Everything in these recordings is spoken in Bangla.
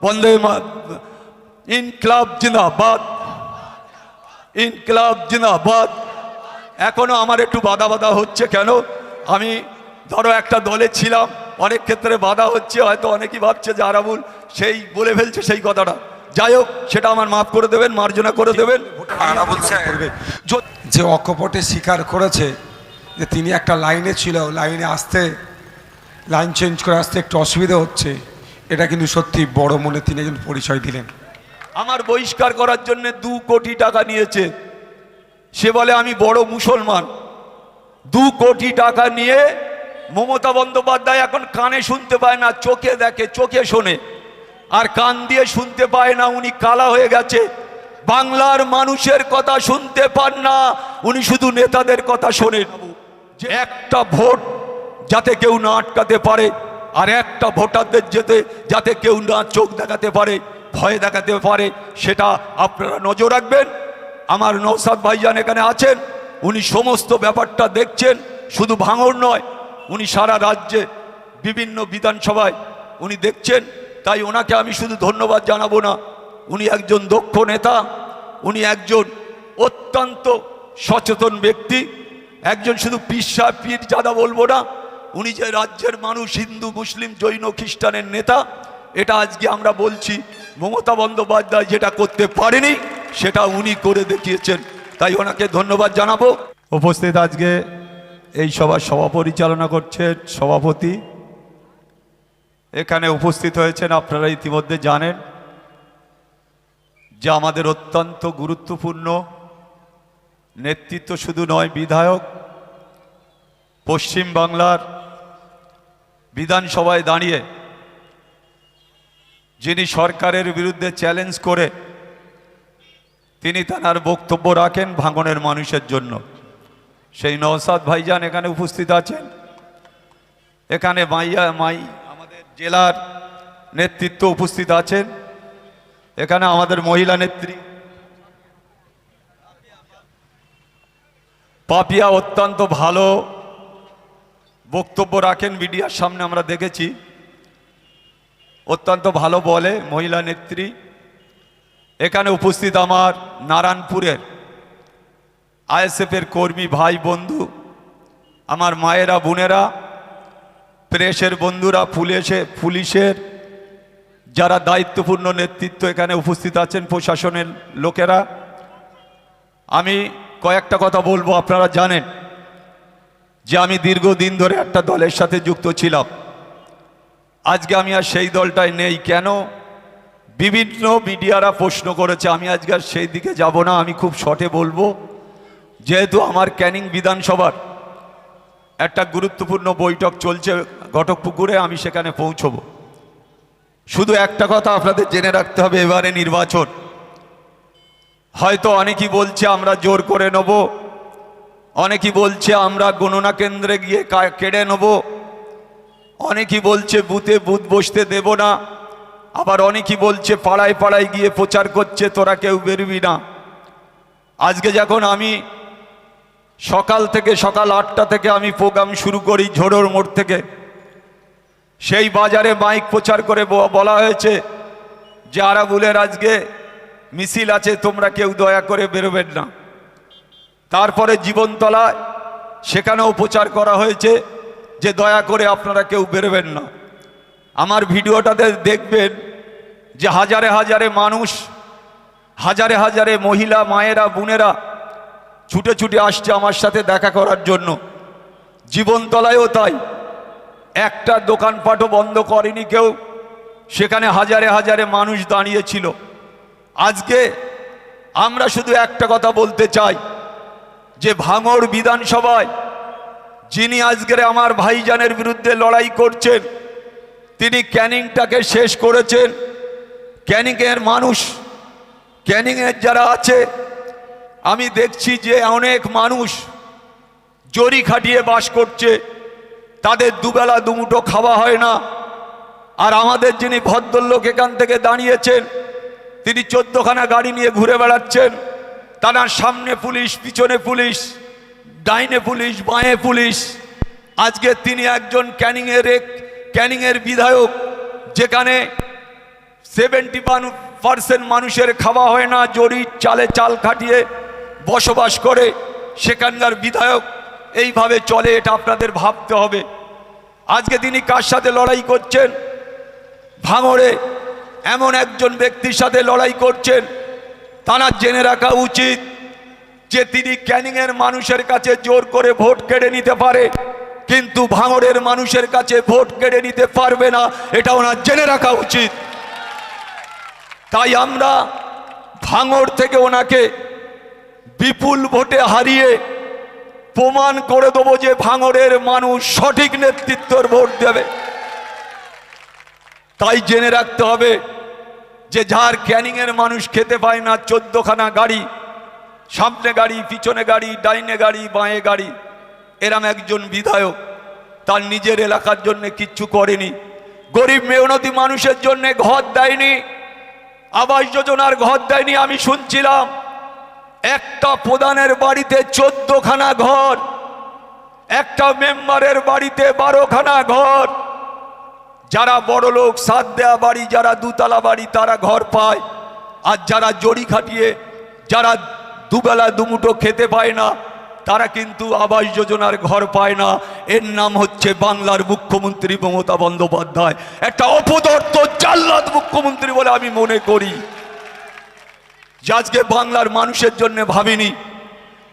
বন্দে ইনকলাব জিন্দাবাদ, ইনকলাব জিন্দাবাদ। এখনো আমার একটু বাধা বাধা হচ্ছে। কেন? আমি ধরো একটা দলে ছিলাম, অনেক ক্ষেত্রে বাধা হচ্ছে, হয়তো অনেকেই ভাবছে যে আরাবুল সেই বলে ফেলছে সেই কথাটা। যাই হোক, সেটা আমার মাফ করে দেবেন, মার্জনা করে দেবেন। আরাবুল যে অকপটে স্বীকার করেছে যে তিনি একটা লাইনে ছিল, লাইনে আসতে লাইন চেঞ্জ করে আসতে একটু অসুবিধা হচ্ছে, এটা কিন্তু সত্যি বড় মনে তিনি একজন পরিচয় দিলেন। আমার বহিষ্কার করার জন্য 2 কোটি টাকা নিয়েছে। সে বলে আমি বড় মুসলমান। 2 কোটি টাকা নিয়ে মমতা বন্দ্যোপাধ্যায় এখন কানে শুনতে পায় না, চোখে দেখে, চোখে শোনে, আর কান দিয়ে শুনতে পায় না। উনি কালা হয়ে গেছে, বাংলার মানুষের কথা শুনতে পান না, উনি শুধু নেতাদের কথা শোনেন। যে একটা ভোট যাতে কেউ না আটকাতে পারে, আর একটা ভোটারদের যাতে কেউ না চোখ দেখাতে পারে, ভয় দেখাতে পারে, সেটা আপনারা নজর রাখবেন। আমার নওশাদ ভাইজান এখানে আছেন, উনি সমস্ত ব্যাপারটা দেখছেন। শুধু ভাঙড় নয়, উনি সারা রাজ্যে বিভিন্ন বিধানসভায় উনি দেখছেন। তাই ওনাকে আমি শুধু ধন্যবাদ জানাবো না, উনি একজন দক্ষ নেতা, উনি একজন অত্যন্ত সচেতন ব্যক্তি, একজন শুধু পীর জাদা বলবো না, উনি যে রাজ্যের মানুষ, হিন্দু মুসলিম জৈন খ্রিস্টানের নেতা, এটা আজকে আমরা বলছি। মমতা বন্দ্যোপাধ্যায় যেটা করতে পারেনি সেটা উনি করে দেখিয়েছেন, তাই ওনাকে ধন্যবাদ জানাবো। উপস্থিত আজকে এই সভার সভা পরিচালনা করছেন সভাপতি, এখানে উপস্থিত হয়েছেন আপনারা ইতিমধ্যে জানেন যে আমাদের অত্যন্ত গুরুত্বপূর্ণ নেতৃত্ব, শুধু নয় বিধায়ক, পশ্চিম বাংলার বিধানসভায় দাঁড়িয়ে যিনি সরকারের বিরুদ্ধে চ্যালেঞ্জ করে তিনি তার বক্তব্য রাখেন ভাঙনের মানুষের জন্য, সেই নওশাদ ভাইজান এখানে উপস্থিত আছেন। এখানে আমাদের জেলার নেতৃত্ব উপস্থিত আছেন। এখানে আমাদের মহিলা নেত্রী পাপিয়া অত্যন্ত ভালো বক্তব্য রাখেন, মিডিয়ার সামনে আমরা দেখেছি, অত্যন্ত ভালো বলে মহিলা নেত্রী। এখানে উপস্থিত আমার নারায়ণপুরের আইএসএফের কর্মী ভাই বন্ধু, আমার মায়েরা বোনেরা, প্রেসের বন্ধুরা, পুলিশের যারা দায়িত্বপূর্ণ নেতৃত্ব এখানে উপস্থিত আছেন, প্রশাসনের লোকেরা। আমি কয়েকটা কথা বলবো। আপনারা জানেন যে আমি দীর্ঘদিন ধরে একটা দলের সাথে যুক্ত ছিলাম। আজকে আমি আর সেই দলটায় নেই। কেন? বিভিন্ন মিডিয়ারা প্রশ্ন করেছে, আমি আজকে আর সেই দিকে যাব না। আমি খুব শর্টে বলবো, যেহেতু আমার ক্যানিং বিধানসভার একটা গুরুত্বপূর্ণ বৈঠক চলছে ঘটকপুকুরে, আমি সেখানে পৌঁছব। শুধু একটা কথা আপনাদের জেনে রাখতে হবে, এবারে নির্বাচন। হয়তো অনেকেই বলছে আমরা জোর করে নেব, অনেকেই বলছে আমরা গণনা কেন্দ্রে গিয়ে কেড়ে নেব, অনেকেই বলছে বুথে বুথ বসতে দেব না, আবার অনেকেই বলছে পাড়ায় পাড়ায় গিয়ে প্রচার করছে তোরা কেউ বেরবি না। আজকে যখন আমি সকাল 8টা থেকে আমি প্রোগ্রাম শুরু করি ঝোড়োর মোড় থেকে, সেই বাজারে মাইক প্রচার করে বলা হয়েছে যে আরাবুলের আজকে মিছিল আছে, তোমরা কেউ দয়া করে বেরোবেন না। তারপরে জীবনতলায় সেখানেও প্রচার করা হয়েছে যে দয়া করে আপনারা কেউ বেরোবেন না। আমার ভিডিওটাতে দেখবেন যে হাজারে হাজারে মানুষ, হাজারে হাজারে মহিলা, মায়েরা, বোনেরা ছুটে ছুটে আসছে আমার সাথে দেখা করার জন্য। জীবনতলায়ও তাই, একটা দোকানপাটও বন্ধ করেনি কেউ, সেখানে হাজারে হাজারে মানুষ দাঁড়িয়েছিল। আজকে আমরা শুধু একটা কথা বলতে চাই যে ভাঙড় বিধানসভায় যিনি আজকের আমার ভাইজানের বিরুদ্ধে লড়াই করছেন, তিনি ক্যানিংটাকে শেষ করেছেন। ক্যানিংয়ের মানুষ, ক্যানিংয়ের যারা আছে, আমি দেখছি যে অনেক মানুষ জরি খাটিয়ে বাস করছে, তাদের দুবেলা দুমুঠো খাওয়া হয় না। আর আমাদের যিনি ভদ্রলোক এখান থেকে দাঁড়িয়েছেন, তিনি 14খানা গাড়ি নিয়ে ঘুরে বেড়াচ্ছেন। তার সামনে পুলিশ, পিছনে পুলিশ, ডাইনে পুলিশ, বাঁয়ে পুলিশ। আজকে তিনি একজন ক্যানিংয়ের বিধায়ক, যেখানে 71% মানুষের খাওয়া হয় না, জরির চালে চাল খাটিয়ে বসবাস করে সেখানকার বিধায়ক এইভাবে চলে, এটা আপনাদের ভাবতে হবে। আজকে তিনি কার সাথে লড়াই করছেন? ভাঙড়ে এমন একজন ব্যক্তির সাথে লড়াই করছেন, তারা জেনে রাখা উচিত যে তিনি ক্যানিংয়ের মানুষের কাছে জোর করে ভোট কেড়ে নিতে পারে, কিন্তু ভাঙড়ের মানুষের কাছে ভোট কেড়ে নিতে পারবে না, এটা ওনার জেনে রাখা উচিত। তাই আমরা ভাঙড় থেকে ওনাকে বিপুল ভোটে হারিয়ে প্রমাণ করে দেবো যে ভাঙড়ের মানুষ সঠিক নেতৃত্বের ভোট দেবে। তাই জেনে রাখতে হবে যে যার ক্যানিংয়ের মানুষ খেতে পায় না, 14খানা গাড়ি, সামনে গাড়ি, পিছনে গাড়ি, ডাইনে গাড়ি, বাঁয়ে গাড়ি, এরম একজন বিধায়ক তার নিজের এলাকার জন্য কিচ্ছু করেনি। গরিব মেহনতি মানুষের জন্য ঘর দেয়নি, আবাস যোজনার ঘর দেয়নি। আমি শুনছিলাম একটা প্রধানের বাড়িতে 14খানা ঘর, একটা মেম্বারের বাড়িতে 12খানা ঘর। যারা বড় লোক, সাত দেয়া বাড়ি, যারা দুতলা বাড়ি, তারা ঘর পায়, আর যারা জড়ি খাটিয়ে, যারা দুবেলা দুমুঠো খেতে পায় না, তারা কিন্তু আবাস যোজনার ঘর পায় না। এর নাম হচ্ছে বাংলার মুখ্যমন্ত্রী মমতা বন্দ্যোপাধ্যায়, একটা অপদার্থ জাল্লাদ মুখ্যমন্ত্রী বলে আমি মনে করি। যে আজকে বাংলার মানুষের জন্য ভাবিনি,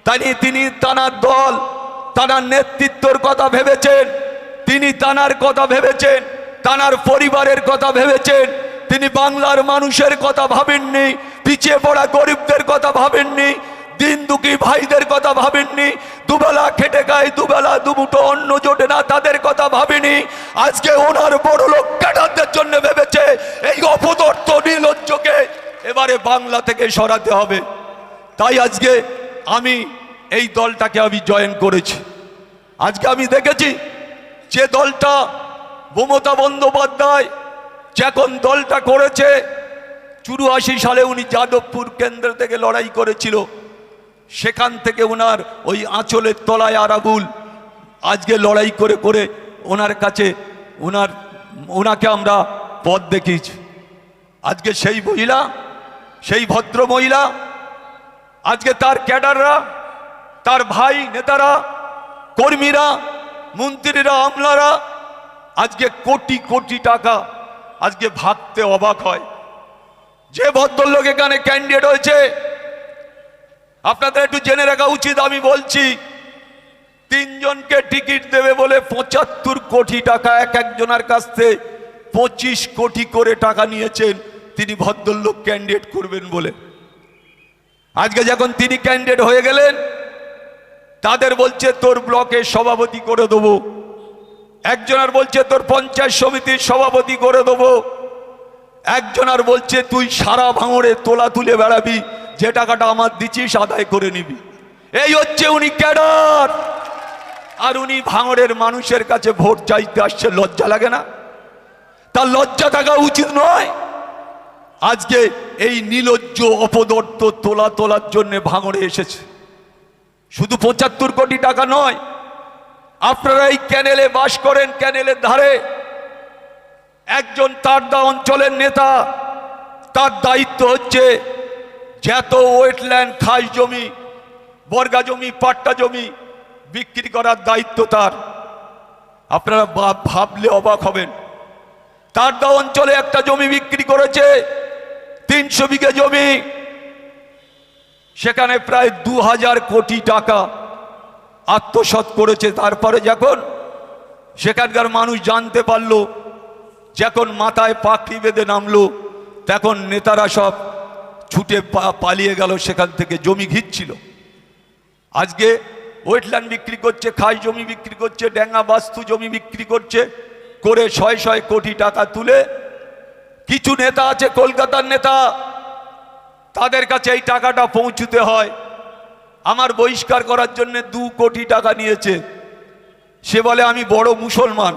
তাই তিনি তানার দল, তানার নেতৃত্বর কথা ভেবেছেন, তিনি তানার কথা ভেবেছেন, তানার পরিবারের কথা ভেবেছেন। তিনি বাংলার মানুষের কথা ভাবেননি, পিছিয়ে পড়া গরিবদের কথা ভাবেননি, দিন দুঃখী ভাইদের কথা ভাবেননি, দুবেলা খেটে খায়, দুবেলা দুমুঠো অন্ন জোটে না, তাদের কথা ভাবেনি। আজকে ওনার বড় লোক ক্যাডারদের জন্য ভেবেছে এই অপদার্থ নির্লজ্জকে এবারে বাংলা থেকে সরাতে হবে। তাই আজকে আমি এই দলটাকে আমি জয়েন করেছি। আজকে আমি দেখেছি যে দলটা মমতা বন্দ্যোপাধ্যায় যখন দলটা করেছে, 84 সালে উনি যাদবপুর কেন্দ্র থেকে লড়াই করেছিল, সেখান থেকে ওনার ওই আঁচলের তলায় আরাবুল আজকে লড়াই করে করে ওনার কাছে ওনাকে আমরা পথ দেখিয়েছি। আজকে সেই মহিলা, সেই ভদ্র মহিলা, আজকে তার ক্যাডাররা, তার ভাই নেতারা, কর্মীরা, মন্ত্রীরা, আমলারা আজকে কোটি কোটি টাকা আজকে ভাবতে অবাক হয়। যে ভদ্রলোক এখানে ক্যান্ডিডেট হয়েছে, আপনাদের একটু জেনে রাখা উচিত। আমি বলছি 3 জনকে টিকিট দেবে বলে 75 কোটি টাকা এক একজনের কাছ থেকে 25 কোটি করে টাকা নিয়েছেন তিনি ভদ্রলোক ক্যান্ডিডেট করবেন বলে। আজকে যখন তিনি ক্যান্ডিডেট হয়ে গেলেন, তাদের বলছে তোর ব্লকের সভাপতি করে দেবো, একজনের বলছে তোর পঞ্চায়েত সমিতির সভাপতি করে দেবো, একজনের বলছে তুই সারা ভাঙড়ে তোলা তুলে বেড়াবি, যে টাকাটা আমার দিচ্ছিস আদায় করে নিবি। এই হচ্ছে উনি ক্যাডার, আর উনি ভাঙড়ের মানুষের কাছে ভোট চাইতে আসছে। লজ্জা লাগে না? তার লজ্জা থাকা উচিত নয়? আজকে এই নির্লজ্জ অপদার্থ তোলার জন্য ভাঙড়ে এসেছে। শুধু 75 কোটি টাকা নয়, আপনারা এই ক্যানেলে বাস করেন, ক্যানেলের ধারে একজন তারদা অঞ্চলের নেতা, তার দায়িত্ব হচ্ছে যত ওয়েটল্যান্ড, খাস জমি, বর্গা জমি, পাট্টা জমি বিক্রি করার দায়িত্ব তার। আপনারা ভাবলে অবাক হবেন, তারদা অঞ্চলে একটা জমি বিক্রি করেছে 300 বিঘে জমি, সেখানে প্রায় 2000 কোটি টাকা আত্মসাৎ করেছে। তারপরে যখন সেখানকার মানুষ জানতে পারলো, যখন মাথায় পাখড়ি বেঁধে নামলো, তখন নেতারা সব ছুটে পালিয়ে গেল সেখান থেকে। জমি ঘিরছিল। আজকে ওয়েটল্যান্ড বিক্রি করছে, খাস জমি বিক্রি করছে, ডেঙ্গা বাস্তু জমি বিক্রি করছে, করে 600 কোটি টাকা তুলে কিছু নেতা আছে, কলকাতার নেতা, তাদের কাছে এই টাকাটা পৌঁছতে হয়। আমার বহিষ্কার করার জন্য 2 কোটি টাকা নিয়েছে। সে বলে আমি বড় মুসলমান।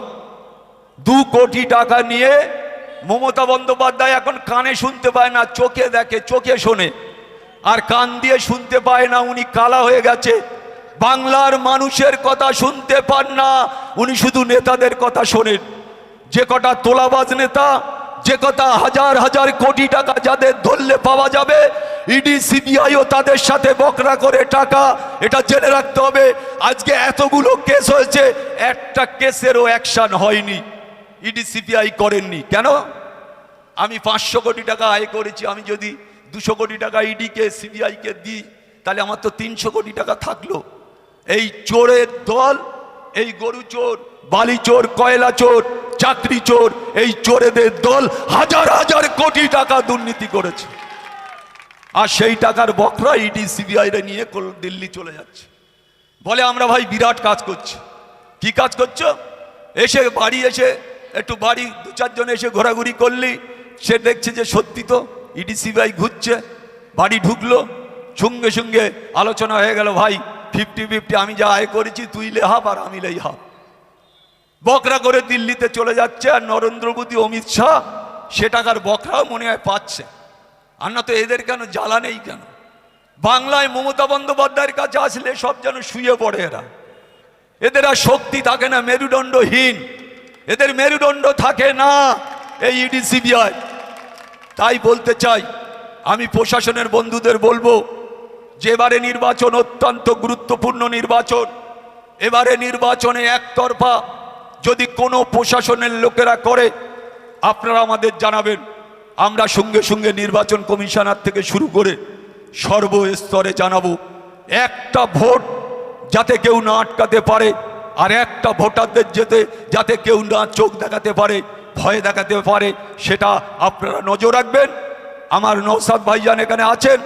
2 কোটি টাকা নিয়ে মমতা বন্দ্যোপাধ্যায় এখন কানে শুনতে পায় না, চোখে দেখে, চোখে শোনে, আর কান দিয়ে শুনতে পায় না। উনি কালা হয়ে গেছে, বাংলার মানুষের কথা শুনতে পান না, উনি শুধু নেতাদের কথা শোনেন। যে কটা তোলাবাজ নেতা, যে কথা হাজার হাজার কোটি টাকা যাদের ধরলে পাওয়া যাবে, ইডি সিবিআইও তাদের সাথে বকরা করে টাকা, এটা জেনে রাখতে হবে। আজকে এতগুলো কেস হয়েছে, একটা কেসেরও অ্যাকশন হয়নি, ইডি সিবিআই করেননি কেন? আমি 500 কোটি টাকা আয় করেছি, আমি যদি 200 কোটি টাকা ইডিকে সিবিআইকে দিই, তাহলে আমার তো 300 কোটি টাকা থাকলো। এই চোরের দল, এই গরু চোর, বালি চোর, কয়লা চোর, চাকরি চোর, এই চোরেদের দল হাজার হাজার কোটি টাকা দুর্নীতি করেছে, আর সেই টাকার বকরা ইডি সিবিআই রে নিয়ে দিল্লি চলে যাচ্ছে। বলে আমরা ভাই বিরাট কাজ করছি। কি কাজ করছো? এসে বাড়ি এসে একটু বাড়ি 2-4 জন এসে ঘোরাঘুরি করলি, সে দেখছে যে সত্যি তো ইডি সিবিআই ঘুরছে, বাড়ি ঢুকলো, সঙ্গে সঙ্গে আলোচনা হয়ে গেল, ভাই 50-50, আমি যা আয় করেছি তুই লে হাফ আর আমি লেই হাফ। বকরা করে দিল্লিতে চলে যাচ্ছে, আর নরেন্দ্র মোদী, অমিত শাহ সে টাকার বকরাও মনে হয় পাচ্ছে। আর না তো এদের কেন জ্বালা নেই কেন? বাংলায় মমতা বন্দ্যোপাধ্যায়ের কাছে আসলে সব যেন শুয়ে পড়ে এরা, এদের আর শক্তি থাকে না, মেরুদণ্ডহীন, এদের মেরুদণ্ড থাকে না এই ইডি সিবিআই। তাই বলতে চাই, আমি প্রশাসনের বন্ধুদের বলবো যে এবারে নির্বাচন অত্যন্ত গুরুত্বপূর্ণ নির্বাচন। এবারে নির্বাচনে একতরফা যদি কোনো প্রশাসনের লোকেরা করে, আপনারা আমাদের জানাবেন, আমরা সঙ্গে সঙ্গে নির্বাচন কমিশনার থেকে শুরু করে সর্বস্তরে জানাবো। একটা ভোট যাতে কেউ না আটকাতে পারে, আর একটা ভোটারদের যাতে কেউ না চোখ দেখাতে পারে, ভয় দেখাতে পারে, সেটা আপনারা নজর রাখবেন। আমার নওশাদ ভাইজান এখানে আছেন,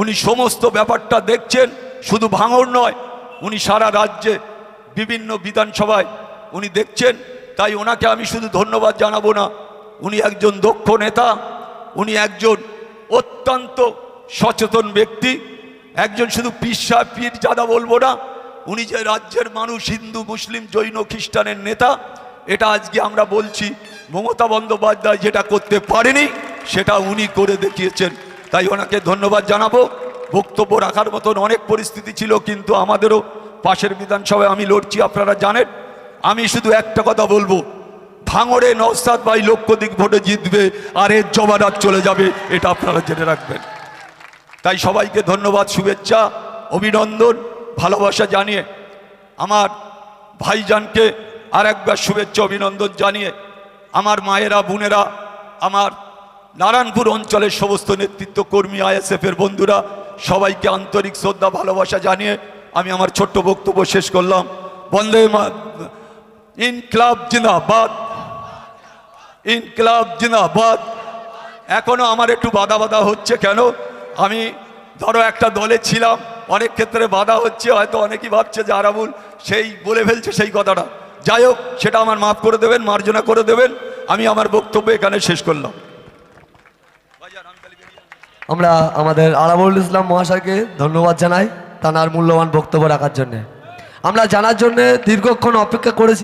উনি সমস্ত ব্যাপারটা দেখছেন, শুধু ভাঙড় নয়, উনি সারা রাজ্যে বিভিন্ন বিধানসভায় উনি দেখছেন। তাই ওনাকে আমি শুধু ধন্যবাদ জানাবো না, উনি একজন দক্ষ নেতা, উনি একজন অত্যন্ত সচেতন ব্যক্তি, একজন শুধু পীর জাদা বলবো না, উনি যে রাজ্যের মানুষ, হিন্দু, মুসলিম, জৈন, খ্রিস্টানের নেতা, এটা আজকে আমরা বলছি। মমতা বন্দ্যোপাধ্যায় যেটা করতে পারেনি সেটা উনি করে দেখিয়েছেন, তাই ওনাকে ধন্যবাদ জানাবো। বক্তব্য রাখার মতন অনেক পরিস্থিতি ছিল, কিন্তু আমাদেরও পাশের বিধানসভায় আমি লড়ছি, আপনারা জানেন। আমি শুধু একটা কথা বলবো, ভাঙড়ে নওশাদ ভাই লক্ষাধিক ভোটে জিতবে, আর এর জবানাত চলে যাবে, এটা আপনারা জেনে রাখবেন। তাই সবাইকে ধন্যবাদ, শুভেচ্ছা, অভিনন্দন, ভালোবাসা জানিয়ে, আমার ভাইজানকে আর একবার শুভেচ্ছা অভিনন্দন জানিয়ে, আমার মায়েরা, বোনেরা, আমার নারায়ণপুর অঞ্চলের সমস্ত নেতৃত্ব কর্মী, আইএসএফের বন্ধুরা, সবাইকে আন্তরিক শ্রদ্ধা, ভালোবাসা জানিয়ে আমি আমার ছোট্ট বক্তব্য শেষ করলাম। বন্দে ইনকলাব জিন্দাবাদ, ইনকলাব জিন্দাবাদ। এখনো আমার একটু বাধা বাধা হচ্ছে, কেন? আমি ধরো একটা দলে ছিলাম, অনেক ক্ষেত্রে বাধা হচ্ছে, হয়তো অনেকেই ভাবছে যে আরাবুল সেই বলে ফেলছে সেই কথাটা। যাই হোক, সেটা আমার মাফ করে দেবেন, মার্জনা করে দেবেন। আমি আমার বক্তব্য এখানে শেষ করলাম। আমরা আমাদের আরাবুল ইসলাম মহাশয়কে ধন্যবাদ জানাই তার মূল্যবান বক্তব্য রাখার জন্যে। আমরা জানার জন্যে দীর্ঘক্ষণ অপেক্ষা করেছি।